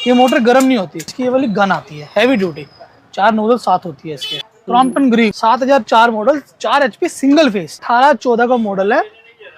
ये मोटर गर्म नहीं होती, इसकी ये वाली गन आती है हैवी ड्यूटी, 4 नोजल साथ होती है इसके। Crompton Greek 7004 model, 4 HP single phase, 18-14 का मॉडल है।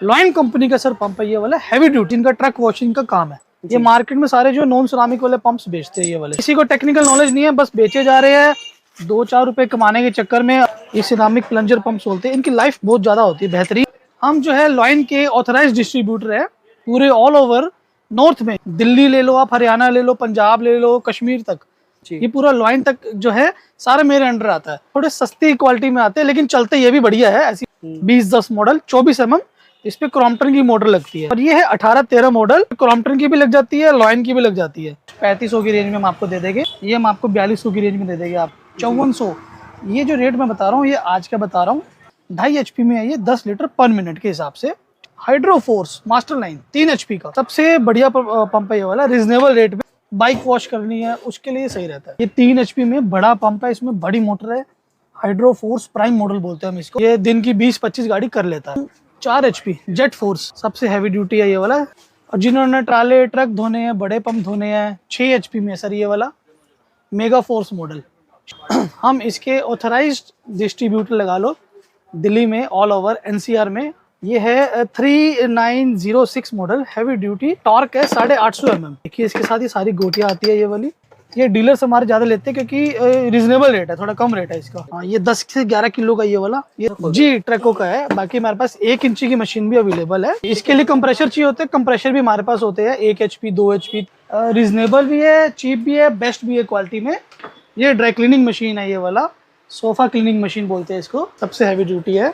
लॉयन कंपनी का सर पंप है ये वाला, हैवी ड्यूटी, इनका ट्रक वॉशिंग का काम है। ये मार्केट में सारे जो नॉन सिरामिक वाले पंप्स बेचते हैं ये वाले, किसी को टेक्निकल नॉलेज नहीं है, बस बेचे जा रहे हैं 2-4 रुपए कमाने के चक्कर में। ये सिरामिक प्लंजर पंप बोलते हैं, इनकी लाइफ बहुत ज्यादा होती है बेहतरीन। हम जो है लॉयन के ऑथराइज्ड डिस्ट्रीब्यूटर है पूरे ऑल ओवर नॉर्थ में। दिल्ली ले लो आप, हरियाणा ले लो, पंजाब ले लो, कश्मीर तक, ये पूरा लॉयन तक जो है सारा मेरे अंडर आता है। थोड़े सस्ती क्वालिटी में आते हैं लेकिन चलते ये भी बढ़िया है। ऐसी 2010 मॉडल 24 mm, इस पे क्रॉम्पटन की मोटर लगती है। और ये है 18-13 मॉडल, क्रॉम्पटन की भी लग जाती है, लॉयन की भी लग जाती है। 3500 की रेंज में हम आपको दे देंगे, ये हम आपको 4200 की रेंज में दे देंगे आप 5400। ये जो रेट मैं बता रहा हूँ ये आज का बता रहा हूँ, 2.5 HP में है ये, 10 लीटर पर मिनट के हिसाब से। हाइड्रोफोर्स मास्टर लाइन 3 HP का सबसे बढ़िया पंप है ये वाला, रिजनेबल रेट में। बाइक वॉश करनी है उसके लिए सही रहता है। ये 3 HP में बड़ा पंप है, इसमें बड़ी मोटर है, हाइड्रोफोर्स प्राइम मॉडल बोलते हैं हम इसको। ये दिन की 20-25 गाड़ी कर लेता है। 4 HP जेट फोर्स सबसे हैवी ड्यूटी है ये वाला। और जिन्होंने ट्राले ट्रक धोने हैं, बड़े पंप धोने हैं, 6 HP में सर ये वाला मेगा फोर्स मॉडल। हम इसके ऑथराइज्ड डिस्ट्रीब्यूटर लगा लो दिल्ली में, ऑल ओवर NCR में। ये है 3906 मॉडल, हैवी ड्यूटी, टॉर्क है 850 mm। देखिए इसके साथ ये सारी गोटियां आती है ये वाली। ये डीलर्स हमारे ज्यादा लेते हैं क्योंकि रिजनेबल रेट है, थोड़ा कम रेट है इसका। हाँ, ये 10 से 11 किलो का ये वाला, ये जी ट्रकों का है। बाकी हमारे पास 1 इंची की मशीन भी अवेलेबल है। इसके लिए कंप्रेशर चाहिए होते हैं, कंप्रेशर भी हमारे पास होते हैं, 1 HP 2 HP। रिजनेबल भी है, चीप भी है, बेस्ट भी है क्वालिटी में। ये ड्राई क्लीनिंग मशीन है ये वाला, सोफा क्लीनिंग मशीन बोलते हैं इसको, सबसे हैवी ड्यूटी है,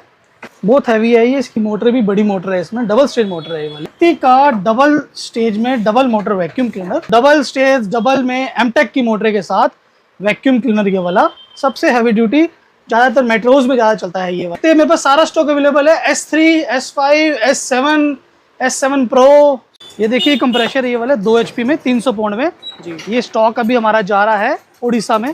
बहुत हैवी है ये। इसकी मोटर भी बड़ी मोटर है, इसमें डबल स्टेज मोटर है ये वाली का। डबल स्टेज में double motor vacuum cleaner, double stage double में एमटेक की मोटर के साथ वैक्यूम क्लीनर ये वाला, सबसे हैवी ड्यूटी, ज्यादातर मेट्रोज में ज्यादा चलता है ये वाला। मेरे पास सारा स्टॉक अवेलेबल है, S3, S5, S7, S7 Pro। ये देखिए कंप्रेशर ये वाला 2 HP में 300 पाउंड में जी, ये स्टॉक अभी हमारा जा रहा है उड़ीसा में।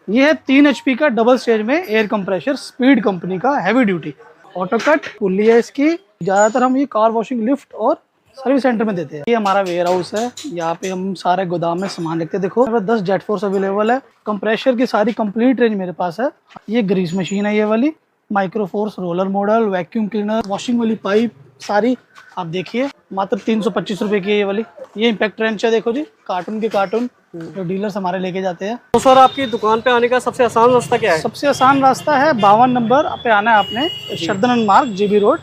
ये है 3 HP का डबल स्टेज में एयर कंप्रेशर, स्पीड कंपनी का, heavy duty, auto cut pulley है इसकी। ज्यादातर हम ये कार वॉशिंग लिफ्ट और सर्विस सेंटर में देते हैं। ये हमारा वेयर हाउस है, यहाँ पे हम सारे गोदाम में सामान रखते हैं। देखो 10 जेट फोर्स अवेलेबल है, कंप्रेशर की सारी कंप्लीट रेंज मेरे पास है। ये ग्रीस मशीन है ये वाली, microforce roller model, vacuum cleaner, washing वाली पाइप सारी आप देखिए, मात्र 325 रुपए की है ये वाली। ये इम्पैक्ट रेंच है, देखो जी, कार्टून के कार्टून जो डीलर्स हमारे लेके जाते हैं। तो सर आपकी दुकान पे आने का सबसे आसान रास्ता क्या है? सबसे आसान रास्ता है 52 नंबर पे आना है आपने, Sharadan Marg, JB road,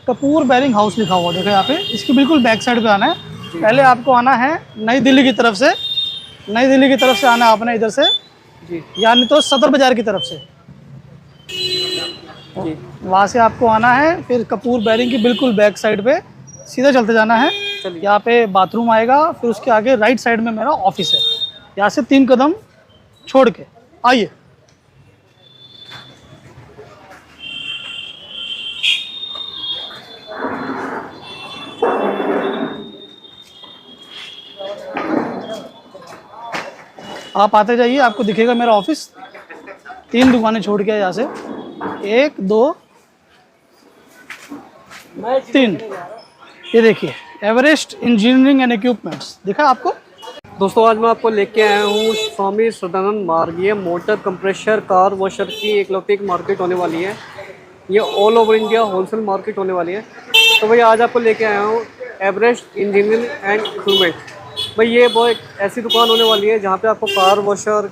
Kapoor bearing house लिखा हुआ देखो यहाँ पे, इसकी बिल्कुल बैक साइड पे आना है। पहले आपको आना है नई दिल्ली की तरफ से, नई दिल्ली की तरफ से आना है आपने इधर से जी, यानी तो सदर बाजार की तरफ से जी, वहाँ से आपको आना है। फिर कपूर बेरिंग की बिल्कुल बैक साइड पे सीधा चलते जाना है। यहाँ पे बाथरूम आएगा, फिर उसके आगे राइट साइड में मेरा ऑफिस है, यहाँ से 3 कदम छोड़ के आइए। आप आते जाइए, आपको दिखेगा मेरा ऑफिस। 3 दुकानें छोड़ के यहाँ से 1 2 3, ये देखिए एवरेस्ट इंजीनियरिंग एंड इक्विपमेंट्स दिखा आपको। दोस्तों आज मैं आपको लेके आया हूँ स्वामी सदानंद मार्ग। ये मोटर कंप्रेशर कार वॉशर की एकलौती एक मार्केट होने वाली है, ये all over India wholesale market होने वाली है। तो भैया आज आपको लेके आया हूँ एवरेस्ट इंजीनियरिंग एंड इक्विपमेंट। भाई ये वो एक ऐसी दुकान होने वाली है जहाँ पे आपको कार वॉशर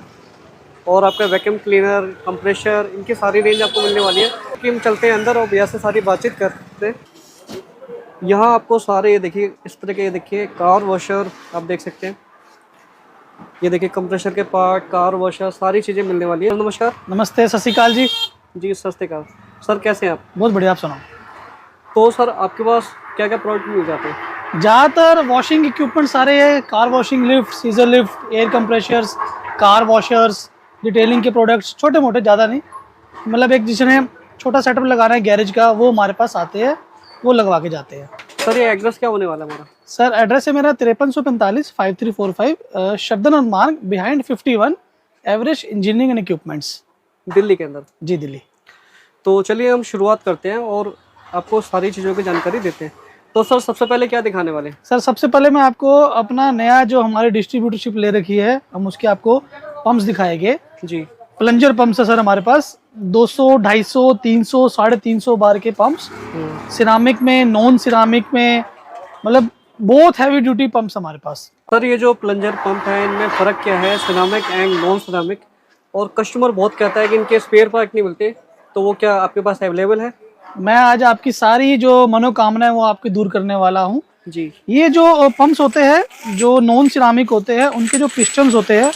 और आपका वैक्यूम क्लीनर, कंप्रेशर, इनकी सारी रेंज आपको मिलने वाली है। कि हम चलते हैं अंदर और भैया से सारी बातचीत करते हैं। यहाँ आपको सारे ये देखिए इस तरह के, ये देखिए कार वॉशर आप देख सकते हैं, ये देखिए कंप्रेशर के पार्ट, कार वॉशर, सारी चीज़ें मिलने वाली है। नमस्कार। नमस्ते, सत श्री अकाल जी। जी सत श्री अकाल सर, कैसे हैं आप? बहुत बढ़िया, आप सुनाओ। तो सर आपके पास क्या क्या प्रोडक्ट मिल जाते हैं? ज़्यादातर वॉशिंग इक्विपमेंट सारे है, car washing lift, scissor lift, air compressors, car washers, detailing के प्रोडक्ट्स, छोटे मोटे, ज़्यादा नहीं, मतलब एक जिसने छोटा सेटअप लगाना है गैरेज का वो हमारे पास आते हैं, वो लगवा के जाते हैं। सर ये एड्रेस क्या होने वाला है हमारा? सर एड्रेस है मेरा 5345 5345 शरदन मार्ग behind 51 Everest engineering and equipments, Delhi के अंदर जी, दिल्ली। तो चलिए हम शुरुआत करते हैं और आपको सारी चीज़ों की जानकारी देते हैं। तो सर सबसे पहले क्या दिखाने वाले? सर सबसे पहले मैं आपको अपना नया जो हमारी डिस्ट्रीब्यूटरशिप ले रखी है, हम उसके आपको पंप्स दिखाएंगे। जी। प्लंजर पंप्स है सर हमारे पास 200, 250, 300, 350 बार के पंप्स, सिरामिक में, नॉन सिरामिक में, मतलब बहुत हैवी ड्यूटी पंप्स हमारे पास। सर ये जो प्लंजर पंप है इनमें फ़र्क क्या है, सिरामिक एंड नॉन सिरामिक? और कस्टमर बहुत कहता है कि इनके स्पेयर पार्ट नहीं मिलते, तो वो क्या आपके पास अवेलेबल है? मैं आज आपकी सारी जो मनोकामना है वो आपकी दूर करने वाला हूँ जी। ये जो पंप्स होते हैं जो नॉन सिरामिक होते हैं, उनके जो पिस्टन्स होते हैं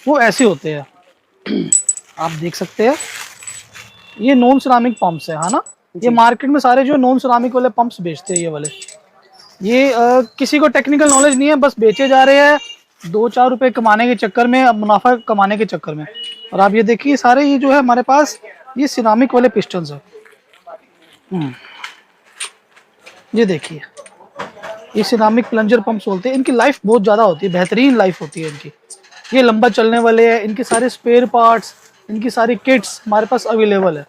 वो ऐसे होते हैं आप देख सकते हैं, ये नॉन सिरामिक पंप्स है ना। ये मार्केट में सारे जो नॉन सिरामिक वाले पंप्स बेचते हैं ये वाले, ये किसी को टेक्निकल नॉलेज नहीं है, बस बेचे जा रहे हैं 2-4 रुपए कमाने के चक्कर में, मुनाफा कमाने के चक्कर में। और आप ये देखिए सारे ये जो है हमारे पास ये सिरामिक वाले पिस्टन्स है। ये देखिए ये सिरामिक प्लंजर पंप्स बोलते हैं, इनकी लाइफ बहुत ज़्यादा होती है, बेहतरीन लाइफ होती है इनकी, ये लंबा चलने वाले हैं। इनके सारे स्पेयर पार्ट्स, इनकी सारी किट्स हमारे पास अवेलेबल है।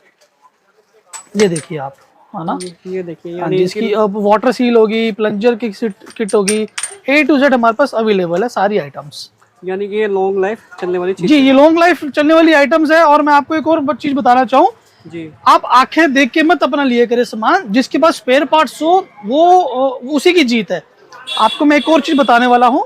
ये देखिए आप, है ना, ये देखिए यानी इसकी अब वाटर सील होगी, प्लंजर की किट होगी, A to Z हमारे पास अवेलेबल है सारी आइटम्स। यानी कि ये लॉन्ग लाइफ चलने वाली चीज। जी ये लॉन्ग लाइफ चलने वाली आइटम्स है। और मैं आपको एक और चीज बताना चाहूँ जी, आप आंखें देख के मत अपना लिए करे सामान, जिसके पास स्पेयर पार्ट्स हो वो उसी की जीत है। आपको मैं एक और चीज बताने वाला हूँ,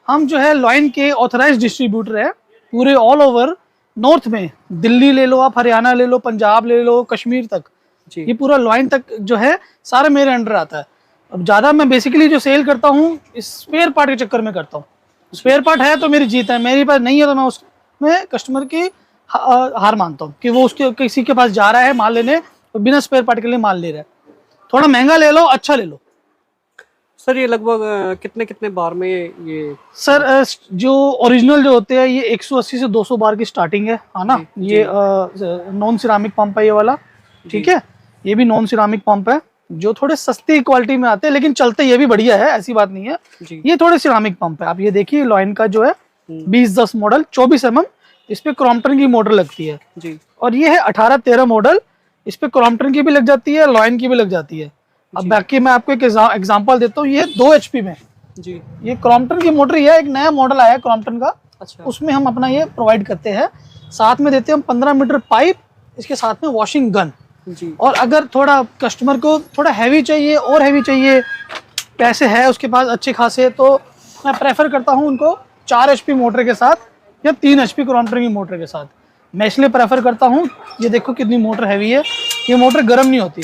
हम जो है लॉयन के ऑथराइज्ड डिस्ट्रीब्यूटर है पूरे ऑल ओवर नॉर्थ में। दिल्ली ले लो आप, हरियाणा ले लो, पंजाब ले लो, कश्मीर तक, जी। ये पूरा लॉयन तक जो है सारा मेरे अंडर आता है। अब ज्यादा मैं बेसिकली जो सेल करता हूँ इस स्पेयर पार्ट के चक्कर में करता हूँ। स्पेयर पार्ट है तो मेरी जीत है, मेरे पास नहीं है तो मैं उसमें कस्टमर की हार मानता हूँ कि वो उसके किसी के पास जा रहा है माल लेने तो बिना स्पेयर पार्ट के लिए माल ले रहा है। थोड़ा महंगा ले लो, अच्छा ले लो। सर ये लगभग कितने कितने बार में ये? सर जो ओरिजिनल जो होते हैं ये 180 से 200 बार की स्टार्टिंग है ना। ये नॉन सिरामिक पंप है ये वाला, ठीक है, ये भी नॉन सिरामिक पंप है जो थोड़े सस्ती क्वालिटी में आते हैं, लेकिन चलते ये भी बढ़िया है, ऐसी बात नहीं है। ये थोड़े सिरामिक पंप है। आप ये देखिए लॉयन का जो है 2010 मॉडल 24 mm, इस पे क्रॉम्पटन की मोटर लगती है जी। और ये है 18-13 मॉडल, इस पे क्रॉम्पटन की भी लग जाती है, लॉयन की भी लग जाती है। अब बाकी मैं आपको एक एग्जांपल देता हूँ, ये 2 HP में जी, ये क्रॉम्पटन की मोटर ही है, एक नया मॉडल आया है क्रॉम्पटन का। अच्छा। उसमें हम अपना ये प्रोवाइड करते हैं, साथ में देते हैं हम 15 मीटर पाइप, इसके साथ में वॉशिंग गन जी। और अगर थोड़ा कस्टमर को थोड़ा हैवी चाहिए और हैवी चाहिए, पैसे है उसके पास अच्छे खासे, तो मैं प्रेफर करता हूँ उनको 4 HP मोटर के साथ या 3 HP क्रॉम्पटन की मोटर के साथ। मैं इसलिए प्रेफर करता हूँ, ये देखो कितनी मोटर हैवी है, ये मोटर गर्म नहीं होती।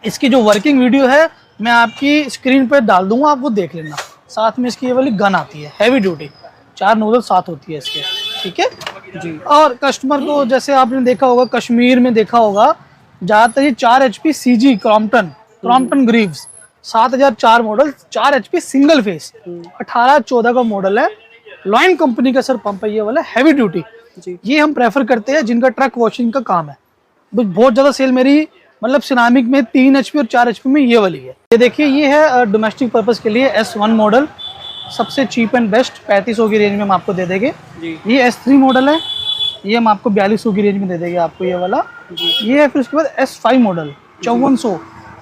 इसकी जो वर्किंग वीडियो है मैं आपकी स्क्रीन पर डाल दूंगा, आप वो देख लेना। साथ में इसकी ये वाली गन आती है हैवी ड्यूटी, 4 नोजल साथ होती है इसके, ठीक है जी। और कस्टमर को जैसे आपने देखा होगा, कश्मीर में देखा होगा ज्यादातर ये 4 HP CG Crompton Greaves 7004 model, 4 HP single phase, 18-14 का मॉडल है। लॉयन कंपनी का सर पंप है ये वाला, हैवी ड्यूटी। ये हम प्रेफर करते हैं जिनका ट्रक वॉशिंग का काम है। बहुत ज्यादा सेल मेरी मतलब सिरामिक में 3 HP और 4 HP में ये वाली है। ये देखिए ये है डोमेस्टिक पर्पस के लिए S1 मॉडल, सबसे चीप एंड बेस्ट 3500 की रेंज में हम आपको दे देंगे। ये S3 मॉडल है, ये हम आपको 4200 की रेंज में दे देंगे आपको ये वाला। ये है फिर उसके बाद S5 मॉडल 5400।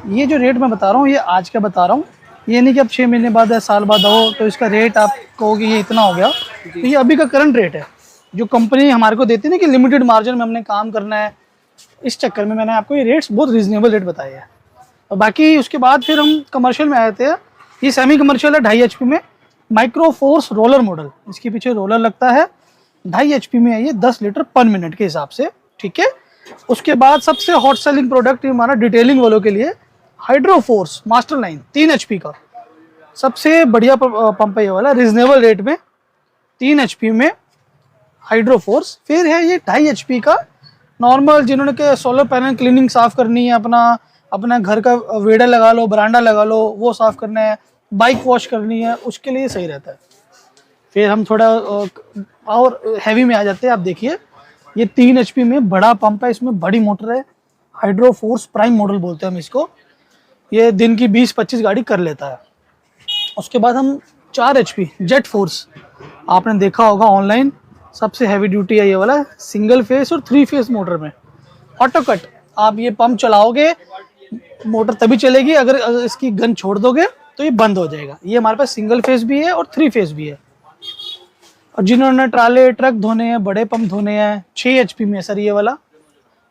ये जो रेट मैं बता रहा हूँ ये आज का बता रहा हूँ, ये नहीं कि अब 6 महीने बाद या साल बाद हो तो इसका रेट आप कहोगे ये इतना हो गया। तो ये अभी का करंट रेट है जो कंपनी हमारे को देती है ना कि लिमिटेड मार्जिन में हमने काम करना है, इस चक्कर में मैंने आपको ये रेट्स बहुत रीजनेबल रेट बताए हैं। और बाकी उसके बाद फिर हम कमर्शियल में आए थे, ये सेमी कमर्शियल है 2.5 HP में, माइक्रो फोर्स रोलर मॉडल, इसके पीछे रोलर लगता है, 2.5 HP में है ये, 10 लीटर पर मिनट के हिसाब से, ठीक है। उसके बाद सबसे हॉट सेलिंग प्रोडक्ट हमारा डिटेलिंग वालों के लिए hydro force master line 3 HP का, सबसे बढ़िया पंप है ये वाला, रीजनेबल रेट में 3 HP में हाइड्रो फोर्स। फिर है ये 2.5 HP का नॉर्मल, जिन्होंने के सोलर पैनल क्लीनिंग साफ करनी है, अपना घर का वेड़ा लगा लो, बरांडा लगा लो, वो साफ करना है, बाइक वॉश करनी है, उसके लिए सही रहता है। फिर हम थोड़ा और हैवी में आ जाते हैं। आप देखिए ये 3 HP में बड़ा पंप है, इसमें बड़ी मोटर है, हाइड्रो फोर्स प्राइम मॉडल बोलते हैं हम इसको, ये दिन की 20-25 गाड़ी कर लेता है। उसके बाद हम 4 HP जेट फोर्स, आपने देखा होगा ऑनलाइन, सबसे हैवी ड्यूटी है ये वाला, सिंगल फेस और 3 फेस मोटर में ऑटो कट। आप ये पंप चलाओगे मोटर तभी चलेगी अगर इसकी गन छोड़ दोगे तो ये बंद हो जाएगा। ये हमारे पास सिंगल फेस भी है और 3 फेस भी है। और जिन्होंने ट्राले ट्रक धोने हैं, बड़े पंप धोने हैं, 6 HP में है सर ये वाला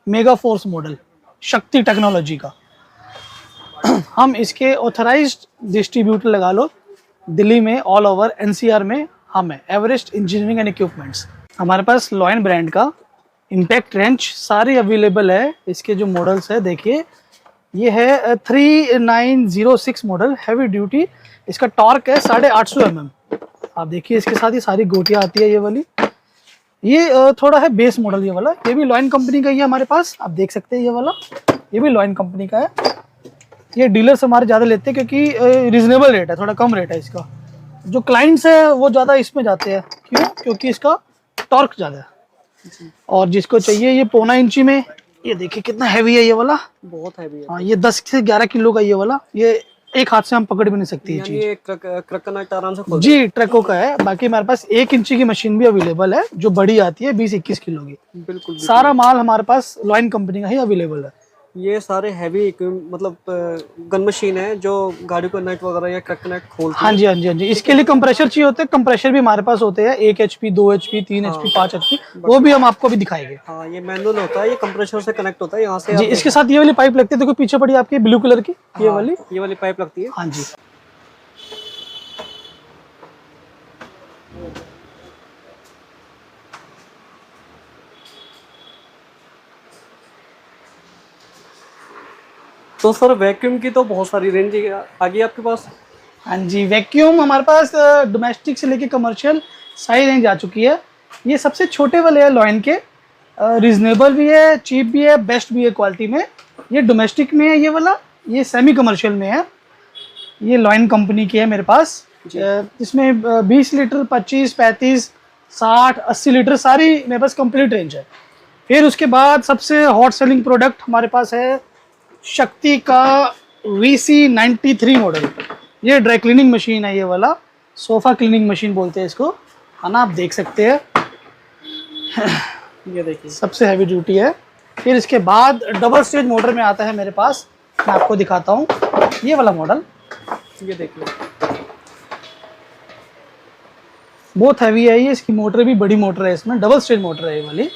मेगा फोर्स मॉडल शक्ति टेक्नोलॉजी का। हम इसके ऑथराइज्ड डिस्ट्रीब्यूटर लगा लो दिल्ली में, ऑल ओवर NCR में हम है, एवरेस्ट इंजीनियरिंग एंड इक्विपमेंट्स। हमारे पास लॉयन ब्रांड का इम्पैक्ट रेंच सारे अवेलेबल है। इसके जो मॉडल्स है देखिए, ये है 3906 मॉडल हैवी ड्यूटी। इसका टॉर्क है 850 mm। आप देखिए इसके साथ ये सारी गोटियाँ आती है ये वाली। ये थोड़ा है बेस मॉडल ये वाला, ये भी लॉयन कंपनी का ही है हमारे पास। आप देख सकते हैं ये वाला, ये भी लॉयन कंपनी का है। ये डीलर्स हमारे ज़्यादा लेते हैं क्योंकि रिजनेबल रेट है, थोड़ा कम रेट है इसका। जो क्लाइंट्स है वो ज़्यादा इसमें जाते हैं, क्यों? क्योंकि इसका टॉर्क ज़्यादा है। और जिसको चाहिए ये 1.25 इंची में, ये देखिए कितना हैवी है ये वाला, बहुत हैवी है। हाँ, ये 10 से 11 किलो का ये वाला, ये एक हाथ से हम पकड़ भी नहीं सकती ये चीज। ये क्रकनट आराम से खोल जी ट्रकों का है। बाकी हमारे पास 1 इंची की मशीन भी अवेलेबल है जो बड़ी आती है 20-21 किलो की। बिल्कुल सारा माल हमारे पास लॉयन कंपनी का ही अवेलेबल है। ये सारे हैवी मतलब गन मशीन है जो गाड़ी को नट वगैरह या क्रकनट खोलती हाँ जी हाँ जी हाँ जी। इसके लिए कंप्रेशर चाहिए होते हैं, कंप्रेशर भी हमारे पास होते हैं 1 HP 2 HP 3 HP 5 HP, वो भी हम आपको भी दिखाएंगे। हाँ, ये मैनुअल होता है, ये कंप्रेसर से कनेक्ट होता है यहाँ से जी। इसके साथ ये वाली पाइप लगती है, देखो पीछे पड़ी आपकी ब्लू कलर की ये वाली पाइप लगती है। हाँ जी। तो सर वैक्यूम की तो बहुत सारी रेंज आ गई आपके पास। हाँ जी, वैक्यूम हमारे पास डोमेस्टिक से लेके कमर्शियल सारी रेंज आ चुकी है। ये सबसे छोटे वाले हैं लॉयन के, रीजनेबल भी है, चीप भी है, बेस्ट भी है क्वालिटी में। ये डोमेस्टिक में है ये वाला, ये सेमी कमर्शियल में है। ये लॉयन कंपनी की है मेरे पास, जिसमें 20 लीटर 25 35 60 80 लीटर सारी मेरे पास कंप्लीट रेंज है। फिर उसके बाद सबसे हॉट सेलिंग प्रोडक्ट हमारे पास है शक्ति का VC93 मॉडल। ये ड्राई क्लीनिंग मशीन है, ये वाला सोफा क्लीनिंग मशीन बोलते हैं इसको, है ना, आप देख सकते हैं। ये देखिए सबसे हैवी ड्यूटी है। फिर इसके बाद डबल स्टेज मोटर में आता है मेरे पास, मैं आपको दिखाता हूँ ये वाला मॉडल। ये देखिए बहुत हैवी है ये, इसकी मोटर भी बड़ी मोटर है, इसमें डबल स्टेज मोटर है ये वाली।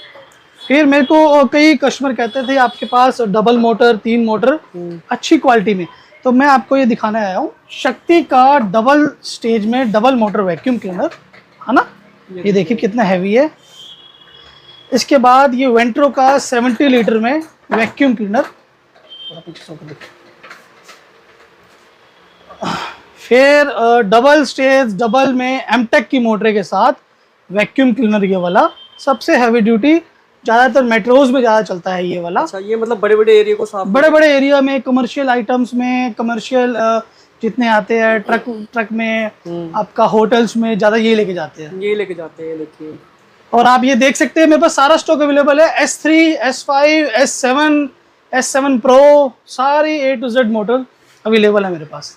फिर मेरे को कई कस्टमर कहते थे आपके पास डबल मोटर 3 मोटर अच्छी क्वालिटी में, तो मैं आपको ये दिखाने आया हूँ शक्ति का डबल स्टेज में डबल मोटर वैक्यूम क्लीनर, है ना। ये देखिए कितना हैवी है। इसके बाद ये वेंट्रो का 70 लीटर में वैक्यूम क्लीनर। फिर डबल स्टेज डबल में एमटेक की मोटर के साथ वैक्यूम क्लीनर ये वाला सबसे हैवी ड्यूटी, ज़्यादातर मेट्रोज में ज़्यादा चलता है ये वाला। अच्छा, ये मतलब बड़े बड़े एरिया को साफ, बड़े बड़े एरिया में, कमर्शियल आइटम्स में, कमर्शियल जितने आते हैं ट्रक में, आपका होटल्स में ज़्यादा ये लेके जाते हैं, ये लेके जाते हैं। देखिए, और आप ये देख सकते हैं मेरे पास सारा स्टॉक अवेलेबल है। S3 S5 S7 Pro सारी A to Z motor available है मेरे पास।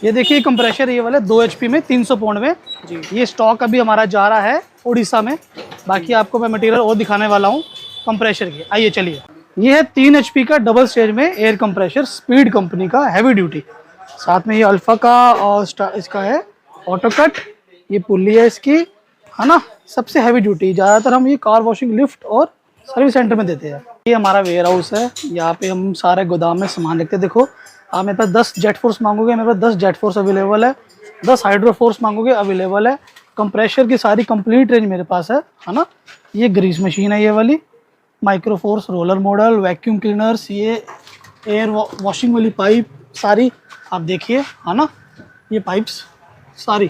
ये देखिए कंप्रेशर ये वाला 2 HP में 300 पाउंड में जी। ये स्टॉक अभी हमारा जा रहा है उड़ीसा में। बाकी आपको मैं मटेरियल और दिखाने वाला हूँ कंप्रेशर की। आइए चलिए। ये है 3 HP का डबल स्टेज में एयर कंप्रेशर, स्पीड कंपनी का, हैवी ड्यूटी। साथ में ये अल्फा का और इसका है ऑटो कट, ये पुल्ली है इसकी, है ना। सबसे हैवी ड्यूटी, ज़्यादातर हम ये कार वॉशिंग लिफ्ट और सर्विस सेंटर में देते हैं। ये हमारा वेयर हाउस है, यहाँ पे हम सारे गोदाम में सामान रखते हैं। देखो आप मेरे पास 10 जेट फोर्स मांगोगे, मेरे पास 10 जेट फोर्स अवेलेबल है, 10 हाइड्रो फोर्स मांगोगे अवेलेबल है। कंप्रेशर की सारी कंप्लीट रेंज मेरे पास है ना। ये ग्रीस मशीन है ये वाली, micro force roller model, vacuum cleaners, ये एयर वॉशिंग वाली पाइप सारी आप देखिए, है ना। ये पाइप्स सारी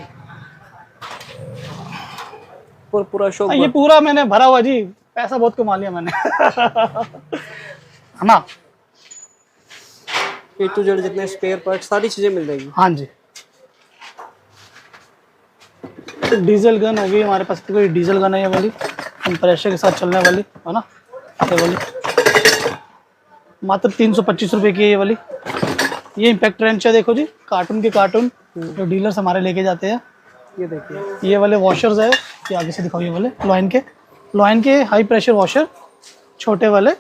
पूरा शो, ये पूरा मैंने भरा हुआ जी, पैसा बहुत कमा लिया मैंने है ना। A to Z जितने स्पेयर पार्ट सारी चीजें मिल जाएगी। हाँ जी। डीजल गन होगी हमारे पास, कोई डीजल गन है ये वाली, कंप्रेशर के साथ चलने वाली, है ना। ये वाली मात्र 325 रुपये की है ये वाली। ये इम्पैक्ट रेंच है, देखो जी, कार्टून के कार्टून जो डीलर्स हमारे लेके जाते हैं। ये देखिए, ये वाले वॉशर्स है, ये आगे से दिखाओ, ये वाले लॉयन के हाई प्रेशर वॉशर छोटे वाले।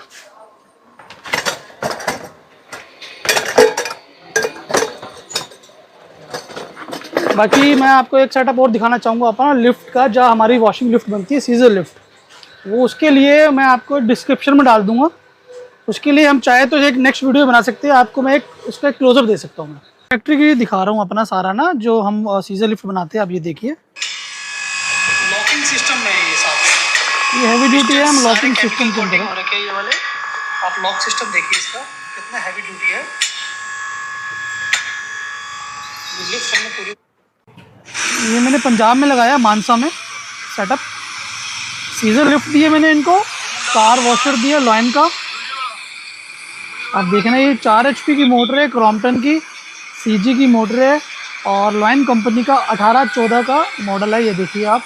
बाकी मैं आपको एक सेटअप और दिखाना चाहूँगा अपना लिफ्ट का, जहाँ हमारी वॉशिंग लिफ्ट बनती है, सीजर लिफ्ट। वो उसके लिए मैं आपको डिस्क्रिप्शन में डाल दूंगा। उसके लिए हम चाहे तो एक नेक्स्ट वीडियो बना सकते हैं, आपको मैं एक उसका क्लोजअप दे सकता हूँ। मैं फैक्ट्री के लिए दिखा रहा हूँ अपना सारा ना, जो हम सीजर लिफ्ट बनाते हैं। आप ये देखिए, लॉकिंग सिस्टम में ये साथ ये हैवी ड्यूटी है। हम लॉकिंग सिस्टम के अंदर हो रखे हैं ये वाले। आप लॉक सिस्टम देखिए इसका कितना हैवी ड्यूटी है। लिफ्ट हमने पूरी, ये मैंने पंजाब में लगाया, मानसा में सेटअप। सीजर लिफ्ट दिए मैंने इनको, कार वॉशर दिया लॉयन का। आप देखना, ये 4 HP की मोटर है, क्रॉम्पटन की CG की मोटर है, और लॉयन कंपनी का 18-14 का मॉडल है। ये देखिए आप,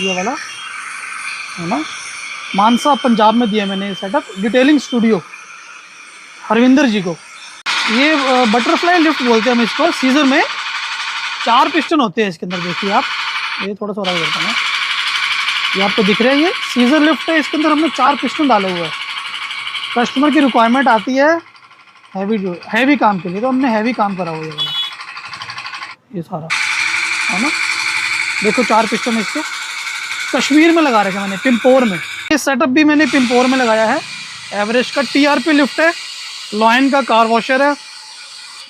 ये वाला है ना, मानसा पंजाब में दिया मैंने ये सेटअप। डिटेलिंग स्टूडियो हरविंदर जी को। ये बटरफ्लाई लिफ्ट बोलते हैं हम इसको। सीजर में 4 पिस्टन होते हैं इसके अंदर। देखिए आप, ये थोड़ा सा और करता है, ये आपको दिख रहा है, ये सीजर लिफ्ट है। इसके अंदर हमने 4 पिस्टन डाले हुए हैं। कस्टमर की रिक्वायरमेंट आती है हैवी काम के लिए, तो हमने हैवी काम करा हुआ है वाला, ये सारा है ना। देखो 4 पिस्टन इसके कश्मीर में लगा रखे मैंने, पिंपोर में। ये सेटअप भी मैंने पिंपोर में लगाया है। एवरेस्ट का TRP लिफ्ट है, लॉयन का कार वॉशर है,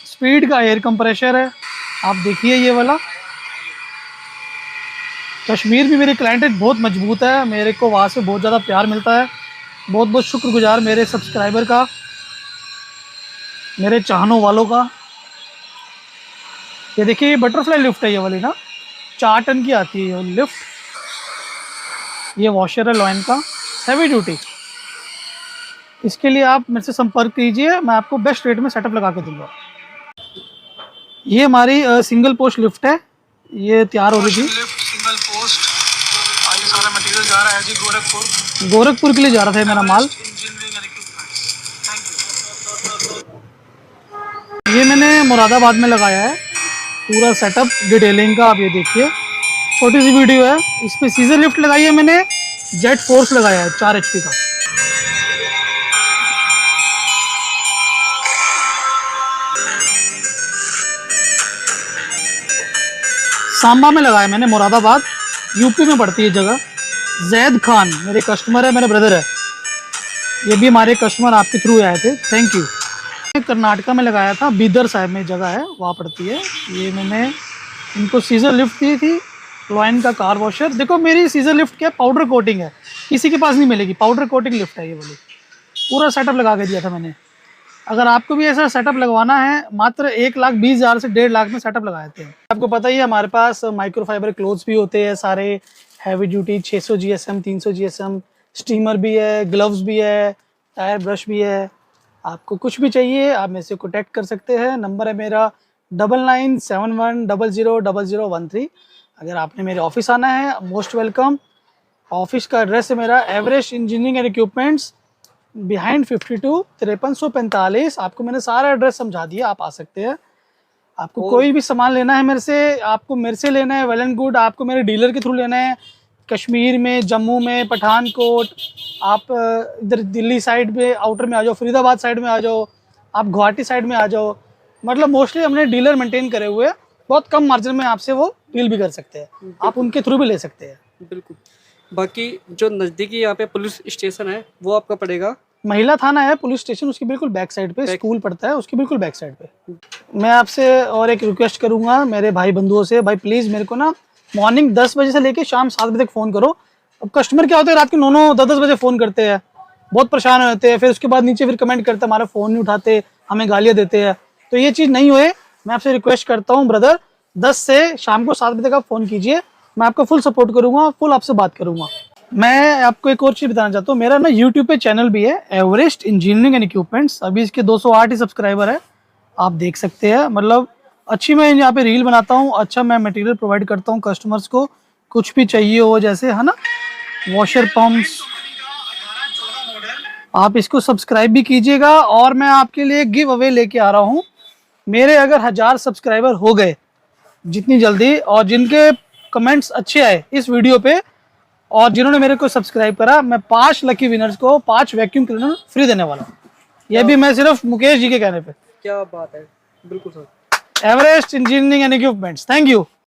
स्पीड का एयर कंप्रेशर है। आप देखिए ये वाला। कश्मीर भी मेरे क्लाइंट बहुत मजबूत है, मेरे को वहाँ से बहुत ज़्यादा प्यार मिलता है। बहुत बहुत शुक्रगुजार मेरे सब्सक्राइबर का, मेरे चाहनों वालों का। ये देखिए, ये बटरफ्लाई लिफ्ट है ये वाली ना, 4 टन की आती है ये लिफ्ट। ये वॉशर है लॉयन का, हैवी ड्यूटी। इसके लिए आप मेरे से संपर्क कीजिए, मैं आपको बेस्ट रेट में सेटअप लगा के दूंगा। ये हमारी सिंगल पोस्ट लिफ्ट है, ये तैयार हो रही थी। सिंगल पोस्ट, ये सारा मटेरियल जा रहा है जी गोरखपुर के लिए जा रहा था मेरा माल। ये मैंने मुरादाबाद में लगाया है पूरा सेटअप डिटेलिंग का। आप ये देखिए, छोटी सी वीडियो है। इस पे सीजर लिफ्ट लगाई है मैंने, जेट फोर्स लगाया है 4 HP का। सांबा में लगाया मैंने, मुरादाबाद यूपी में पड़ती है जगह। जैद खान मेरे कस्टमर है, मेरे ब्रदर है। ये भी हमारे कस्टमर आपके थ्रू आए थे, थैंक यू। कर्नाटका में लगाया था, बीदर साहब में जगह है, वहाँ पड़ती है। ये मैंने इनको सीजर लिफ्ट दी थी, लॉयन का कार वॉशर। देखो मेरी सीजर लिफ्ट क्या पाउडर कोटिंग है, किसी के पास नहीं मिलेगी। पाउडर कोटिंग लिफ्ट है ये वाली। पूरा सेटअप लगा के दिया था मैंने। अगर आपको भी ऐसा सेटअप लगवाना है, मात्र 1,20,000 से 1.5 लाख में सेटअप लगाए थे। आपको पता ही है हमारे पास माइक्रोफाइबर क्लोथ्स भी होते हैं सारे, heavy duty 600 GSM 300 GSM, steamer भी है, ग्लव्स भी है, टायर ब्रश भी है। आपको कुछ भी चाहिए आप मेरे से कॉन्टैक्ट कर सकते हैं। नंबर है मेरा 9971000013। अगर आपने मेरे ऑफिस आना है, मोस्ट वेलकम। ऑफिस का एड्रेस है मेरा Everest engineering and equipments, behind 52 5345। आपको मैंने सारा एड्रेस समझा दिया, आप आ सकते हैं। आपको कोई भी सामान लेना है मेरे से, आपको मेरे से लेना है वेल एंड गुड। आपको मेरे डीलर के थ्रू लेना है, कश्मीर में, जम्मू में, पठानकोट, आप इधर दिल्ली साइड में आउटर में आ जाओ, फरीदाबाद साइड में आ जाओ, आप गुवाहाटी साइड में आ जाओ। मतलब मोस्टली हमने डीलर मेंटेन करे हुए हैं, बहुत कम मार्जिन में आपसे वो डील भी कर सकते हैं, आप उनके थ्रू भी ले सकते हैं। बिल्कुल। बाकी जो नज़दीकी यहाँ पे पुलिस स्टेशन है वो आपका पड़ेगा, महिला थाना है, पुलिस स्टेशन उसकी बिल्कुल बैक साइड पे, स्कूल पड़ता है उसकी बिल्कुल बैक साइड पे। मैं आपसे और एक रिक्वेस्ट करूंगा मेरे भाई बंधुओं से, भाई प्लीज़ मेरे को ना मॉर्निंग 10 बजे से लेके शाम 7 बजे तक फ़ोन करो। अब कस्टमर क्या होते हैं, रात के 9-9 10-10 बजे फ़ोन करते हैं, बहुत परेशान होते हैं। फिर उसके बाद नीचे फिर कमेंट करते हैं हमारा फ़ोन नहीं उठाते, हमें गालियाँ देते हैं। तो ये चीज़ नहीं होए, मैं आपसे रिक्वेस्ट करता हूँ ब्रदर, 10 से शाम को 7 बजे तक आप फ़ोन कीजिए, मैं आपको फुल सपोर्ट करूँगा, फुल आपसे बात करूँगा। मैं आपको एक और चीज़ बताना चाहता हूँ, मेरा ना यूट्यूब पे चैनल भी है, एवरेस्ट इंजीनियरिंग एंड इक्विपमेंट्स। अभी इसके 208 ही सब्सक्राइबर है, आप देख सकते हैं। मतलब अच्छी मैं यहाँ पे रील बनाता हूँ, अच्छा मैं मटेरियल प्रोवाइड करता हूँ कस्टमर्स को, कुछ भी चाहिए हो जैसे, है ना, वॉशर पम्प्स। आप इसको सब्सक्राइब भी कीजिएगा। और मैं आपके लिए गिव अवे लेके आ रहा हूँ। मेरे अगर 1000 सब्सक्राइबर हो गए जितनी जल्दी, और जिनके कमेंट्स अच्छे आए इस वीडियो पे, और जिन्होंने मेरे को सब्सक्राइब करा, मैं 5 लकी विनर्स को 5 वैक्यूम क्लीनर फ्री देने वाला हूँ। ये भी मैं सिर्फ मुकेश जी के कहने पे। क्या बात है, बिल्कुल sir. Everest engineering and equipments, thank you.